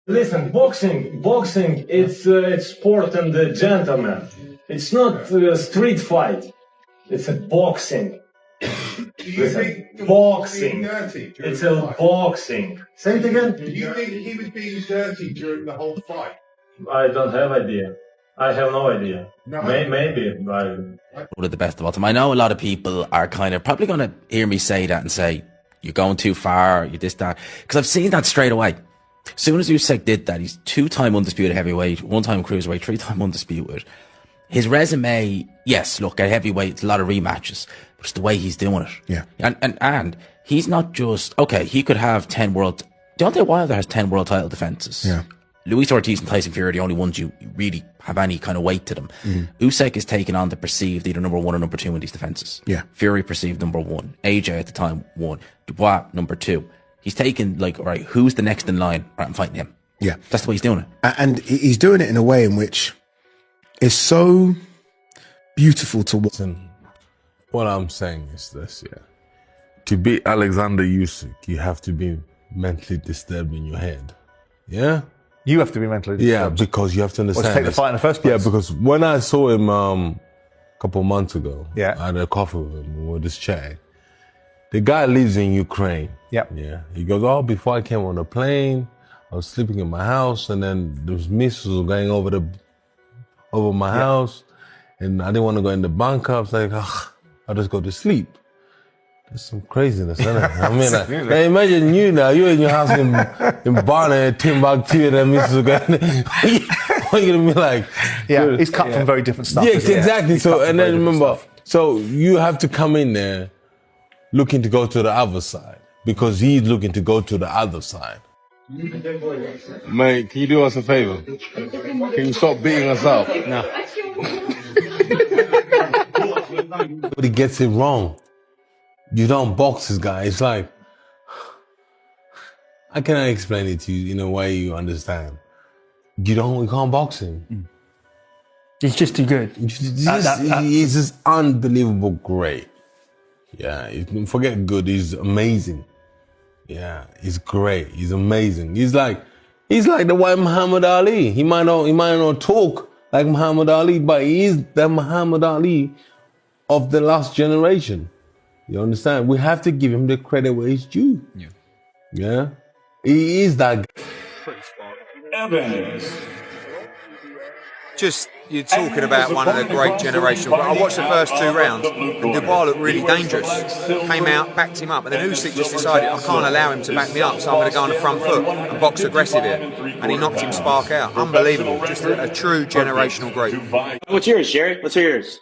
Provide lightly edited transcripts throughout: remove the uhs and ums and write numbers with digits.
Listen, boxing, it's sport and the gentleman. It's not a street fight. It's a boxing. Listen, boxing. It's a boxing. Say it again. Do you think he was being dirty during the whole fight? I don't have idea. I have no idea. No. Maybe. One of the best of all time. I know a lot of people are kind of probably going to hear me say that and say, you're going too far, you're this, that. Because I've seen that straight away. As soon as Usyk did that, he's 2-time undisputed heavyweight, 1-time cruiserweight, 3-time undisputed. His resume, yes, look, at heavyweight, it's a lot of rematches, but it's the way he's doing it. Yeah. And he's not just, okay, he could have 10 world, Deontay Wilder has 10 world title defenses. Yeah. Luis Ortiz and Tyson Fury are the only ones you really have any kind of weight to them. Usyk is taking on the perceived either number 1 or number 2 in these defenses. Yeah. Fury perceived number 1. AJ at the time 1. Dubois number 2. He's taking like, all right, who's the next in line? All right, I'm fighting him. Yeah. That's the way he's doing it. And he's doing it in a way in which is so beautiful to watch. What I'm saying is this, yeah. To beat Oleksandr Usyk, you have to be mentally disturbed in your head. Yeah? You have to be mentally disturbed. Yeah, because you have to understand. Take the fight in the first place. Yeah, because when I saw him a couple of months ago, yeah. I had a coffee with him, we were just chatting. The guy lives in Ukraine. Yep. Yeah. He goes, oh, before I came on the plane, I was sleeping in my house, and then those missiles going over my house, and I didn't want to go in the bunker. I was like, I'll just go to sleep. There's some craziness, isn't it? I mean, like, hey, imagine you're in your house in Barna, Timbuktu, and then missiles going. What are you gonna be like? Yeah, he's cut from very different stuff. Yeah, exactly. So, and then remember, stuff. so you have to come in there looking to go to the other side because he's looking to go to the other side. Mate, can you do us a favor? Can you stop beating us up? No. But he gets it wrong. You don't box this guy. It's like, I cannot explain it to you in a way you understand. You can't box him. He's just too good. He's just unbelievable great. Yeah, forget good, he's amazing. Yeah, he's great, he's amazing. He's like the white Muhammad Ali. He might not talk like Muhammad Ali, but he is the Muhammad Ali of the last generation. You understand? We have to give him the credit where it's due. Yeah. Yeah? He is that guy. Just, you're talking about one of the great generational. I watched the first 2 rounds, and Dubois looked really dangerous. Came out, backed him up, and then Usyk just decided, I can't allow him to back me up, so I'm going to go on the front foot and box aggressive here. And he knocked him spark out. Unbelievable. Just a true generational great. What's yours, Jerry? What's yours?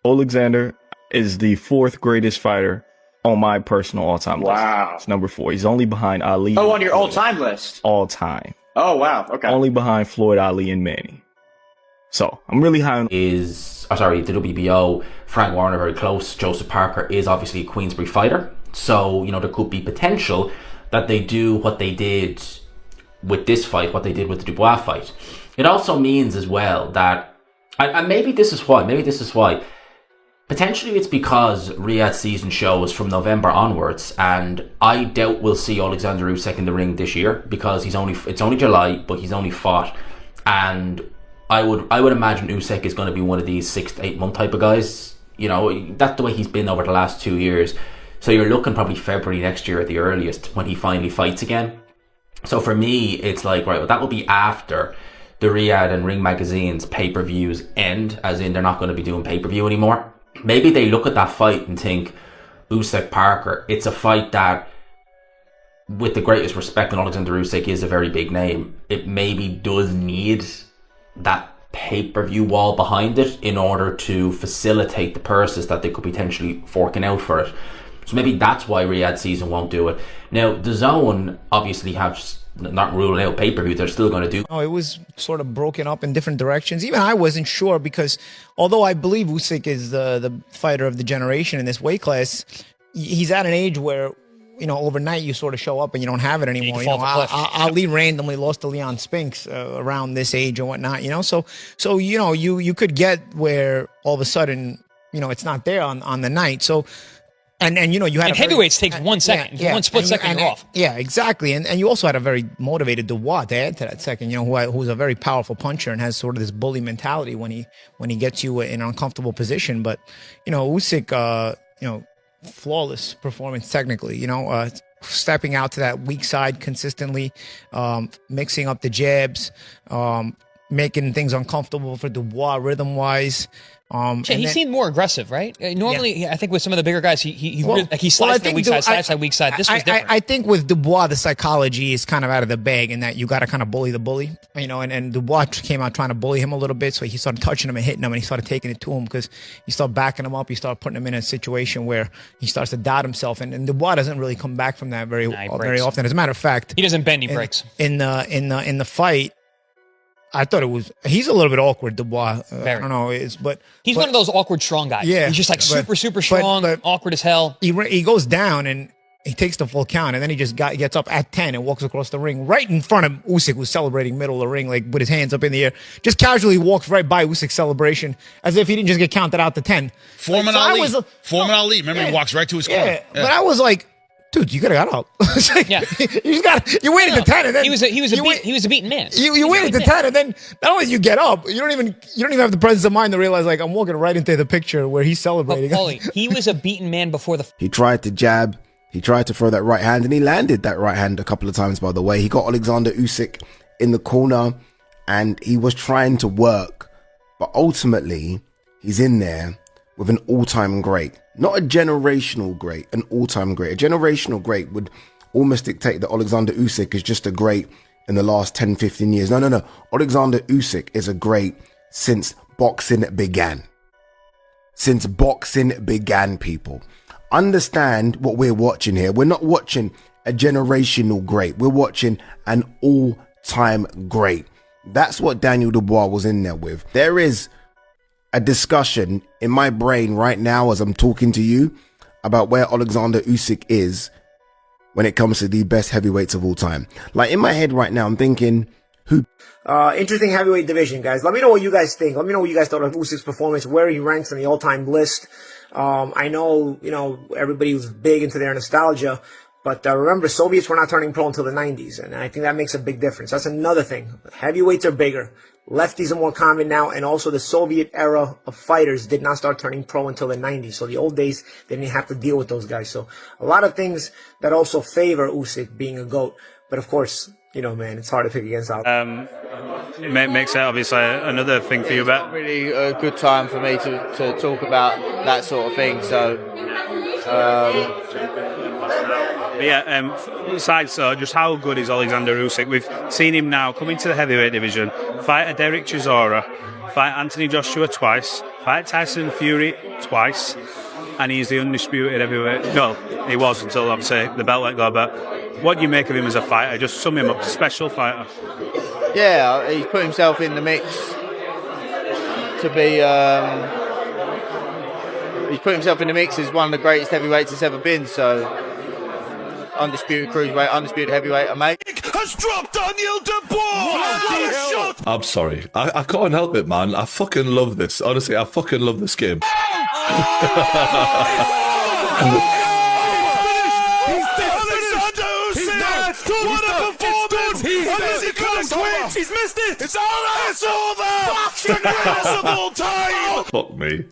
Oleksandr is the 4th greatest fighter on my personal all-time list. Wow. It's number 4. He's only behind Ali. Oh, on your all-time list? All time. Oh, wow. Okay. Only behind Floyd, Ali, and Manny. So, I'm really high on... The WBO, Frank Warner very close. Joseph Parker is obviously a Queensberry fighter. So, there could be potential that they do what they did with this fight, what they did with the Dubois fight. It also means as well that, and maybe this is why, potentially it's because Riyadh's season shows from November onwards, and I doubt we'll see Oleksandr Usyk in the ring this year because it's only July, but he's only fought, and I would imagine Usyk is going to be one of these 6 to 8 month type of guys. That's the way he's been over the last 2 years. So you're looking probably February next year at the earliest when he finally fights again. So for me, it's like, right, well, that will be after the Riyadh and Ring Magazine's pay-per-views end, as in they're not going to be doing pay-per-view anymore. Maybe they look at that fight and think, Usyk Parker, it's a fight that, with the greatest respect, and Oleksandr Usyk is a very big name, it maybe does need that pay-per-view wall behind it in order to facilitate the purses that they could potentially forking out for it. So maybe that's why Riyadh season won't do it. Now, the Zone obviously have not ruling out pay-per-view. They're still going to do. Oh, it was sort of broken up in different directions. Even I wasn't sure because although I believe Usyk is the fighter of the generation in this weight class, he's at an age where, overnight you sort of show up and you don't have it anymore. Ali randomly lost to Leon Spinks around this age and whatnot, So you could get where all of a sudden, it's not there on the night. So And you know, you had and heavyweights takes 1 second, one split second, you're off. Yeah, exactly. And you also had a very motivated Dubois to add to that second. You know, who's a very powerful puncher and has sort of this bully mentality when he gets you in an uncomfortable position. But you know, Usyk, you know, flawless performance technically. You know, stepping out to that weak side consistently, mixing up the jabs, making things uncomfortable for Dubois rhythm wise. He seemed more aggressive, right? Normally, I think with some of the bigger guys, he slides to the weak side, slides to the weak side. This was different. I think with Dubois, the psychology is kind of out of the bag in that you got to kind of bully the bully, you know, and Dubois came out trying to bully him a little bit. So he started touching him and hitting him, and he started taking it to him because you start backing him up. You start putting him in a situation where he starts to doubt himself. And Dubois doesn't really come back from that very often. As a matter of fact, he doesn't bend, he breaks. In the fight, I thought he's a little bit awkward, Dubois. I don't know, but he's one of those awkward strong guys. Yeah, he's just like super strong, awkward as hell. He goes down and he takes the full count, and then he just gets up at 10 and walks across the ring right in front of Usyk, who's celebrating middle of the ring, like with his hands up in the air. Just casually walks right by Usyk's celebration as if he didn't just get counted out to 10. Foreman Ali. Remember, he walks right to his corner. Yeah. But I was like, dude, you could have got up. You waited to 10, and then he was a beaten man. You waited to 10, and then not only you get up, you don't even have the presence of mind to realize like I'm walking right into the picture where he's celebrating. Paulie, he was a beaten man before the. He tried to jab, he tried to throw that right hand, and he landed that right hand a couple of times. By the way, he got Oleksandr Usyk in the corner, and he was trying to work, but ultimately he's in there with an all-time great. Not a generational great, an all-time great. A generational great would almost dictate that Oleksandr Usyk is just a great in the last 10, 15 years. No. Oleksandr Usyk is a great since boxing began. Since boxing began, people. Understand what we're watching here. We're not watching a generational great. We're watching an all-time great. That's what Daniel Dubois was in there with. There is a discussion in my brain right now as I'm talking to you about where Oleksandr Usyk is when it comes to the best heavyweights of all time. Like in my head right now, I'm thinking, who? Interesting heavyweight division, guys. Let me know what you guys think. Let me know what you guys thought of Usyk's performance, where he ranks on the all-time list. I know, you know, everybody was big into their nostalgia, but remember, Soviets were not turning pro until the 90s, and I think that makes a big difference. That's another thing. Heavyweights are bigger. Lefties are more common now, and also the Soviet era of fighters did not start turning pro until the 90s. So the old days, they didn't have to deal with those guys. So a lot of things that also favor Usyk being a GOAT. But of course, you know, man, it's hard to pick against Al. It makes it obviously another thing for you, but really a good time for me to talk about that sort of thing. So, besides just how good is Oleksandr Usyk? We've seen him now come into the heavyweight division, fight a Derek Chisora, fight Anthony Joshua twice, fight Tyson Fury twice, and he's the undisputed heavyweight. No, he was until obviously the belt let go. But what do you make of him as a fighter? Just sum him up, special fighter. Yeah, he's put himself in the mix to be. He's put himself in the mix as one of the greatest heavyweights that's ever been. So, undisputed cruiserweight, undisputed heavyweight, mate. Has dropped Daniel Dubois. I'm sorry, I can't help it, man. I fucking love this. Honestly, I fucking love this game. What a performance! He's missed it! It's over! It's over! The greatest of all time! Fuck me.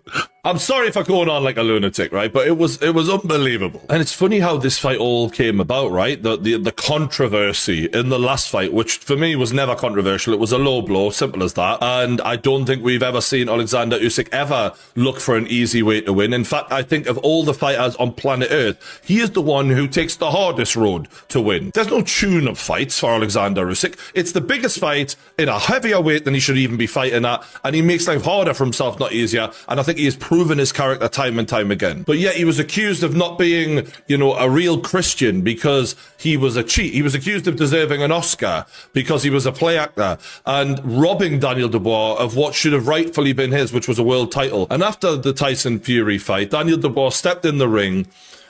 I'm sorry for going on like a lunatic, right? But it was unbelievable. And it's funny how this fight all came about, right? The controversy in the last fight, which for me was never controversial. It was a low blow, simple as that. And I don't think we've ever seen Oleksandr Usyk ever look for an easy way to win. In fact, I think of all the fighters on planet Earth, he is the one who takes the hardest road to win. There's no tune of fights for Oleksandr Usyk. It's the biggest fight in a heavier weight than he should even be fighting at. And he makes life harder for himself, not easier. And I think he has proven his character time and time again. But yet he was accused of not being, you know, a real Christian because he was a cheat. He was accused of deserving an Oscar because he was a play actor and robbing Daniel Dubois of what should have rightfully been his, which was a world title. And after the Tyson Fury fight, Daniel Dubois stepped in the ring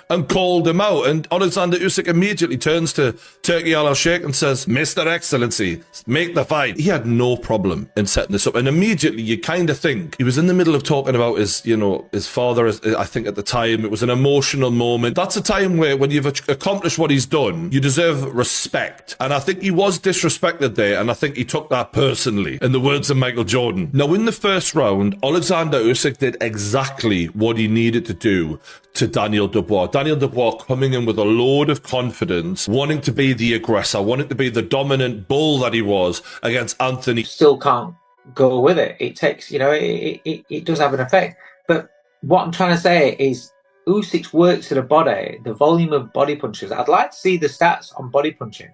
and called him out. And Oleksandr Usyk immediately turns to Turki Al-Sheikh and says, Mr. Excellency, make the fight. He had no problem in setting this up. And immediately you kind of think he was in the middle of talking about his, you know, his father, I think at the time. It was an emotional moment. That's a time where when you've accomplished what he's done, you deserve respect. And I think he was disrespected there. And I think he took that personally, in the words of Michael Jordan. Now, in the first round, Oleksandr Usyk did exactly what he needed to do to Daniel Dubois. Daniel Dubois coming in with a load of confidence, wanting to be the aggressor, wanting to be the dominant bull that he was against Anthony. Still can't go with it. It takes, you know, it does have an effect. But what I'm trying to say is Usyk's work to the body, the volume of body punches. I'd like to see the stats on body punching.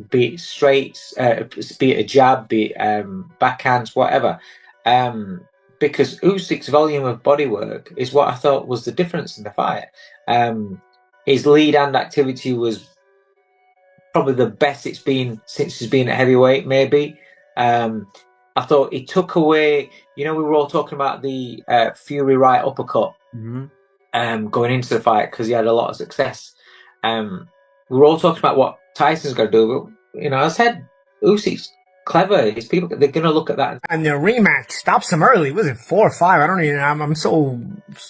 Be it straights, be it a jab, be it backhands, whatever. Because Usyk's volume of body work is what I thought was the difference in the fight. His lead hand activity was probably the best it's been since he's been at heavyweight, maybe. I thought he took away, you know, we were all talking about the Fury right uppercut going into the fight because he had a lot of success. We were all talking about what Tyson's going to do, but, you know, I said Usyk's clever. His people, they're going to look at that. And the rematch stops him early. Was it 4 or 5? I don't even. I'm so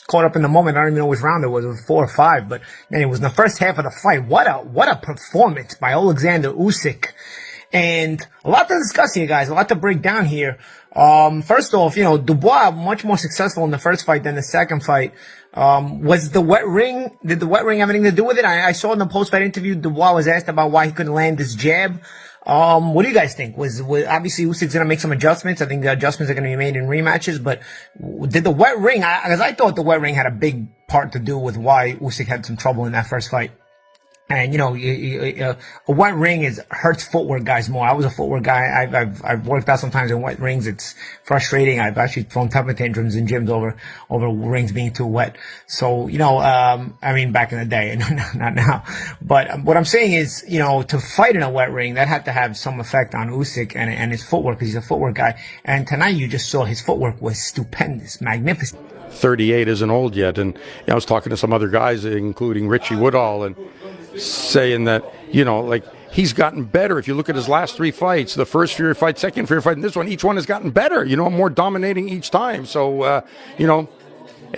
caught up in the moment. I don't even know which round it was. It was 4 or 5. But man, it was in the first half of the fight. What a performance by Oleksandr Usyk. And a lot to discuss here, guys. A lot to break down here. First off, you know, Dubois much more successful in the first fight than the second fight. Was the wet ring? Did the wet ring have anything to do with it? I saw in the post-fight interview, Dubois was asked about why he couldn't land his jab. What do you guys think? Was obviously Usyk's going to make some adjustments. I think the adjustments are going to be made in rematches, but did the wet ring, because I thought the wet ring had a big part to do with why Usyk had some trouble in that first fight. And, you know, a wet ring hurts footwork guys more. I was a footwork guy. I've worked out sometimes in wet rings. It's frustrating. I've actually thrown temper tantrums in gyms over rings being too wet. So, you know, I mean, back in the day, not now. But what I'm saying is, you know, to fight in a wet ring, that had to have some effect on Usyk and his footwork, because he's a footwork guy. And tonight you just saw his footwork was stupendous, magnificent. 38 isn't old yet. And I was talking to some other guys, including Richie Woodall, and saying that, you know, like, he's gotten better. If you look at his last 3 fights, the first Fury fight, second Fury fight, and this one, each one has gotten better, you know, more dominating each time. So, you know,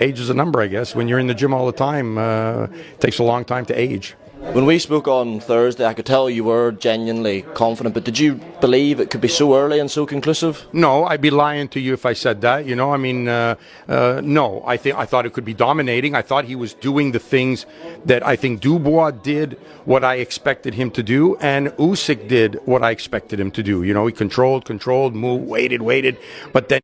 age is a number, I guess. When you're in the gym all the time, it takes a long time to age. When we spoke on Thursday, I could tell you were genuinely confident, but did you believe it could be so early and so conclusive? No, I'd be lying to you if I said that. You know, I mean, no. I thought it could be dominating. I thought he was doing the things that I think Dubois did what I expected him to do, and Usyk did what I expected him to do. You know, he controlled, moved, waited, but then